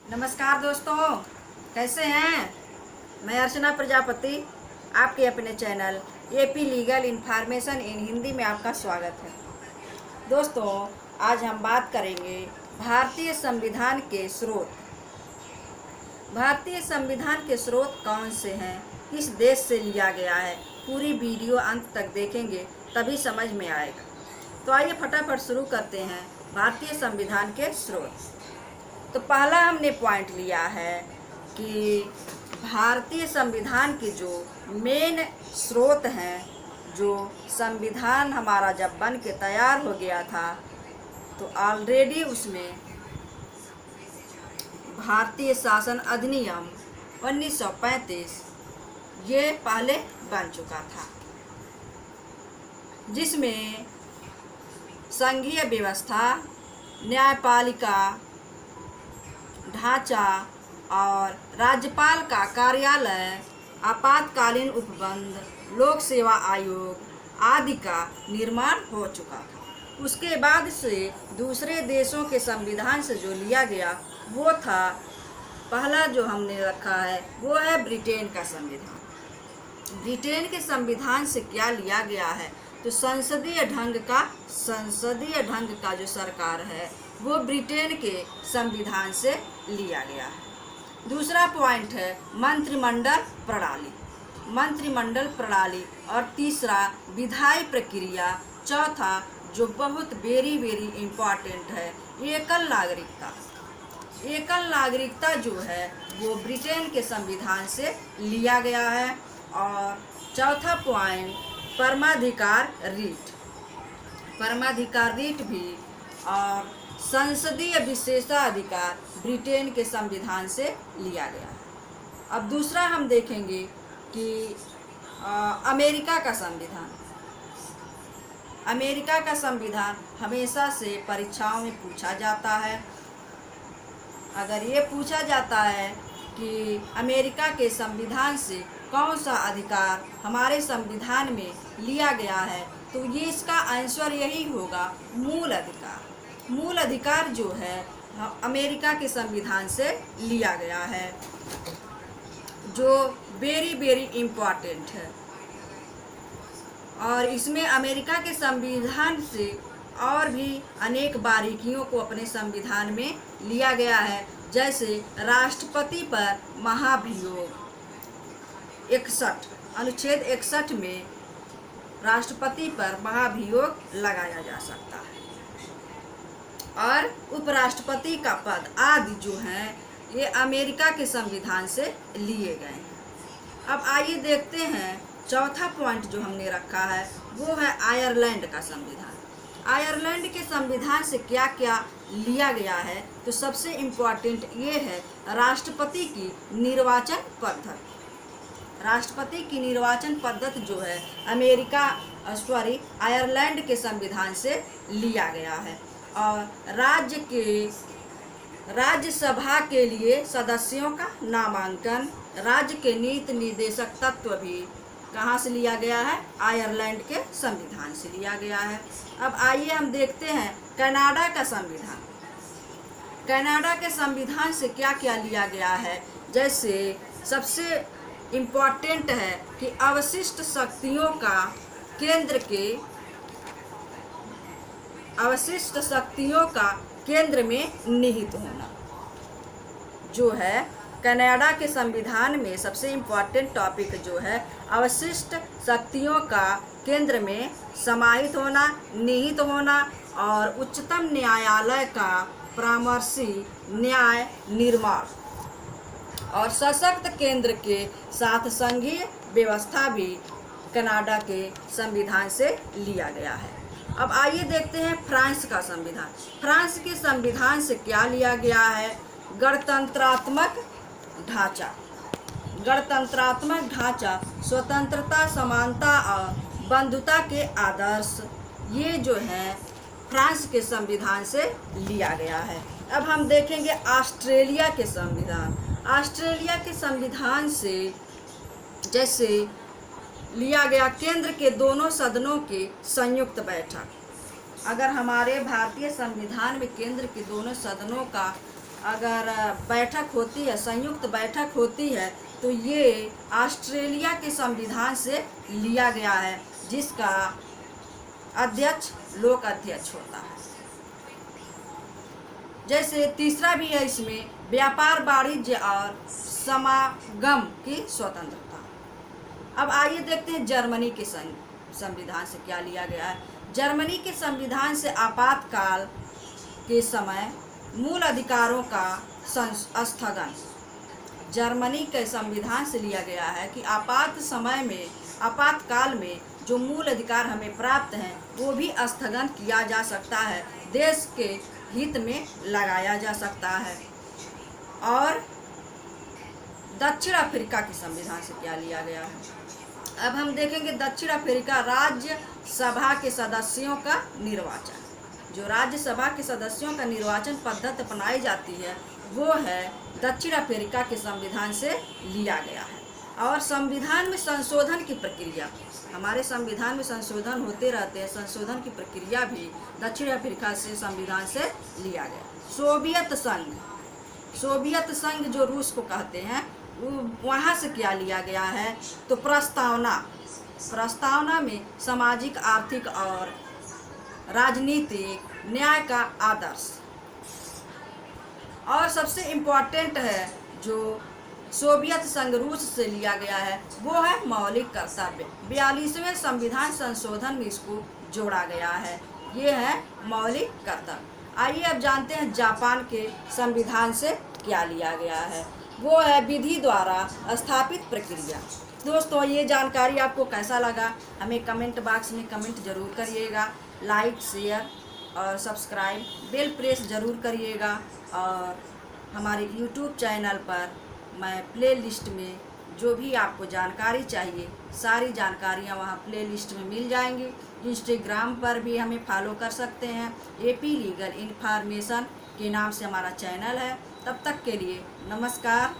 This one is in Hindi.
नमस्कार दोस्तों, कैसे हैं। मैं अर्चना प्रजापति आपके अपने channel AP legal information in Hindi में आपका स्वागत है। दोस्तों, आज हम बात करेंगे भारतीय संविधान के स्रोत। भारतीय संविधान के स्रोत कौन से हैं, किस देश से लिया गया है, पूरी वीडियो अंत तक देखेंगे तभी समझ में आएगा। तो आइए फटाफट शुरू करते हैं भारतीय संविधान के स्रोत। तो पहला हमने पॉइंट लिया है कि भारतीय संविधान के जो मेन स्रोत हैं, जो संविधान हमारा जब बन के तैयार हो गया था तो ऑलरेडी उसमें भारतीय शासन अधिनियम 1935 ये पहले बन चुका था, जिसमें संघीय व्यवस्था, न्यायपालिका ढांचा और राज्यपाल का कार्यालय, आपातकालीन उपबंध, लोक सेवा आयोग आदि का निर्माण हो चुका था। उसके बाद से दूसरे देशों के संविधान से जो लिया गया वो था, पहला जो हमने रखा है वो है ब्रिटेन का संविधान। ब्रिटेन के संविधान से क्या लिया गया है, तो संसदीय ढंग का जो सरकार है वो ब्रिटेन के संविधान से लिया गया है। दूसरा पॉइंट है मंत्रिमंडल प्रणाली और तीसरा विधायी प्रक्रिया। चौथा जो बहुत वेरी इम्पॉर्टेंट है, एकल नागरिकता जो है वो ब्रिटेन के संविधान से लिया गया है। और चौथा पॉइंट परमाधिकार रीट भी और संसदीय विशेषाधिकार ब्रिटेन के संविधान से लिया गया है। अब दूसरा हम देखेंगे कि अमेरिका का संविधान हमेशा से परीक्षाओं में पूछा जाता है। अगर ये पूछा जाता है कि अमेरिका के संविधान से कौन सा अधिकार हमारे संविधान में लिया गया है, तो ये इसका आंसर यही होगा, मूल अधिकार जो है अमेरिका के संविधान से लिया गया है, जो वेरी इम्पॉर्टेंट है। और इसमें अमेरिका के संविधान से और भी अनेक बारीकियों को अपने संविधान में लिया गया है, जैसे राष्ट्रपति पर महाभियोग 61 अनुच्छेद 61 में राष्ट्रपति पर महाभियोग लगाया जा सकता है, और उपराष्ट्रपति का पद आदि जो हैं ये अमेरिका के संविधान से लिए गए हैं। अब आइए देखते हैं चौथा पॉइंट जो हमने रखा है वो है आयरलैंड का संविधान। आयरलैंड के संविधान से क्या क्या लिया गया है, तो सबसे इम्पोर्टेंट ये है राष्ट्रपति की निर्वाचन पद्धति जो है आयरलैंड के संविधान से लिया गया है। और राज्यसभा के लिए सदस्यों का नामांकन, राज्य के नीति निर्देशक तत्व भी कहाँ से लिया गया है, आयरलैंड के संविधान से लिया गया है। अब आइए हम देखते हैं कनाडा का संविधान। कनाडा के संविधान से क्या क्या लिया गया है, जैसे सबसे इम्पोर्टेंट है कि अवशिष्ट शक्तियों का केंद्र में निहित होना, जो है कनाडा के संविधान में सबसे इम्पोर्टेंट टॉपिक जो है अवशिष्ट शक्तियों का केंद्र में समाहित होना, निहित होना, और उच्चतम न्यायालय का परामर्शी न्याय निर्माण और सशक्त केंद्र के साथ संघीय व्यवस्था भी कनाडा के संविधान से लिया गया है। अब आइए देखते हैं फ्रांस का संविधान। फ्रांस के संविधान से क्या लिया गया है, गणतंत्रात्मक ढांचा, स्वतंत्रता, समानता और बंधुता के आदर्श, ये जो है फ्रांस के संविधान से लिया गया है। अब हम देखेंगे ऑस्ट्रेलिया के संविधान। ऑस्ट्रेलिया के संविधान से जैसे लिया गया केंद्र के दोनों सदनों के संयुक्त बैठक। अगर हमारे भारतीय संविधान में केंद्र के दोनों सदनों का अगर बैठक होती है, संयुक्त बैठक होती है, तो ये ऑस्ट्रेलिया के संविधान से लिया गया है, जिसका अध्यक्ष लोक अध्यक्ष होता है। जैसे तीसरा भी है इसमें, व्यापार, वाणिज्य और समागम की स्वतंत्रता। अब आइए देखते हैं जर्मनी के संविधान से क्या लिया गया है। जर्मनी के संविधान से आपातकाल के समय मूल अधिकारों का स्थगन। जर्मनी के संविधान से लिया गया है कि आपातकाल में जो मूल अधिकार हमें प्राप्त हैं वो भी स्थगन किया जा सकता है, देश के हित में लगाया जा सकता है। और दक्षिण अफ्रीका के संविधान से क्या लिया गया है। अब हम देखेंगे दक्षिण अफ्रीका राज्य सभा के सदस्यों का निर्वाचन। जो राज्य सभा के सदस्यों का निर्वाचन पद्धति अपनाई जाती है वो है दक्षिण अफ्रीका के संविधान से लिया गया है। और संविधान में संशोधन की प्रक्रिया, हमारे संविधान में संशोधन होते रहते हैं, संशोधन की प्रक्रिया भी दक्षिण अफ्रीका से संविधान से लिया गया। सोवियत संघ जो रूस को कहते हैं, वहाँ से क्या लिया गया है, तो प्रस्तावना में सामाजिक, आर्थिक और राजनीतिक न्याय का आदर्श। और सबसे इम्पोर्टेंट है जो सोवियत संघ रूस से लिया गया है वो है मौलिक कर्तव्य। 42वें संविधान संशोधन में इसको जोड़ा गया है, ये है मौलिक कर्तव्य। आइए अब जानते हैं जापान के संविधान से क्या लिया गया है, वो है विधि द्वारा स्थापित प्रक्रिया। दोस्तों, ये जानकारी आपको कैसा लगा हमें कमेंट बॉक्स में कमेंट जरूर करिएगा। लाइक, शेयर और सब्सक्राइब, बेल प्रेस जरूर करिएगा। और हमारे यूट्यूब चैनल पर मैं प्ले लिस्ट में जो भी आपको जानकारी चाहिए सारी जानकारियाँ वहाँ प्ले लिस्ट में मिल जाएंगी। इंस्टाग्राम पर भी हमें फॉलो कर सकते हैं, AP लीगल इन्फॉर्मेशन के नाम से हमारा चैनल है। तब तक के लिए नमस्कार।